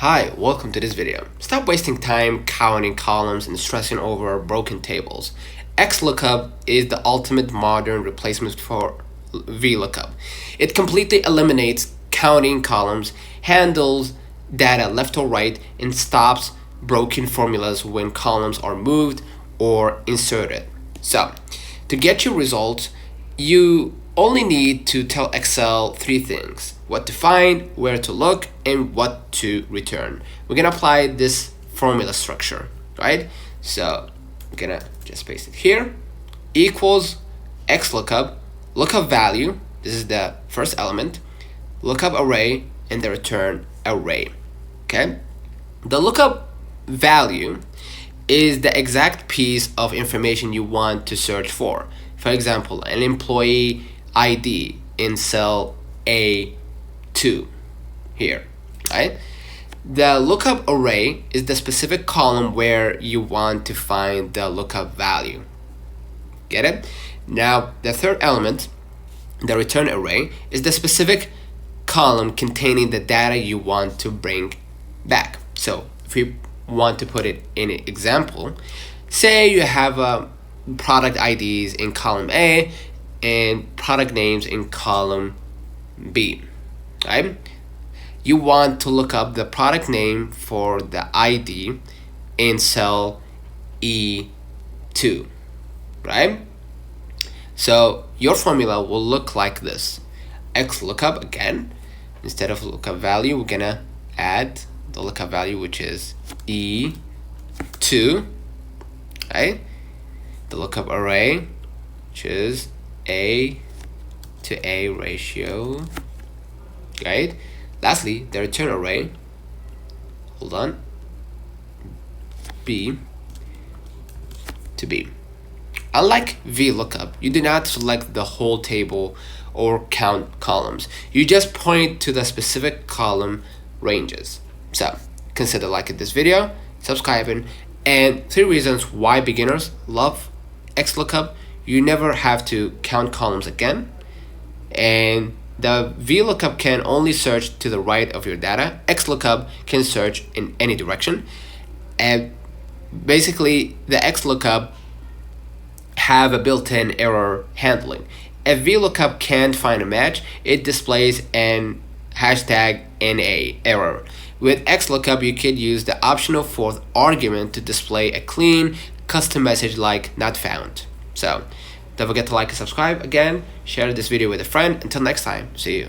Hi, welcome to this video. Stop wasting time counting columns and stressing over broken tables. XLOOKUP is the ultimate modern replacement for VLOOKUP. It completely eliminates counting columns, handles data left or right, and stops broken formulas when columns are moved or inserted. So, to get your results, you only need to tell Excel three things: what to find, where to look, and what to return. We're gonna apply this formula structure, right? So we're gonna just paste it here, equals XLOOKUP, lookup value, this is the first element, lookup array, and the return array, okay? The lookup value is the exact piece of information you want to search for. For example, an employee ID in cell A2 here, right? The lookup array is the specific column where you want to find the lookup value. Get it? Now, the third element, the return array, is the specific column containing the data you want to bring back. So if we want to put it in an example, say you have product IDs in column A and product names in column B, right? You want to look up the product name for the ID in cell E2, right? So your formula will look like this. XLOOKUP, again, instead of lookup value, we're gonna add the lookup value, which is E2, right? The lookup array, which is A to A ratio, right? Lastly, the return array, hold on, B to B. Unlike VLOOKUP, you do not select the whole table or count columns. You just point to the specific column ranges. So consider liking this video, subscribing, and 3 reasons why beginners love XLOOKUP. You never have to count columns again, and the VLOOKUP can only search to the right of your data. XLOOKUP can search in any direction, and basically the XLOOKUP have a built-in error handling. If VLOOKUP can't find a match, it displays an #NA error. With XLOOKUP, you could use the optional fourth argument to display a clean custom message like not found. So don't forget to like and subscribe. Again, share this video with a friend. Until next time, see you.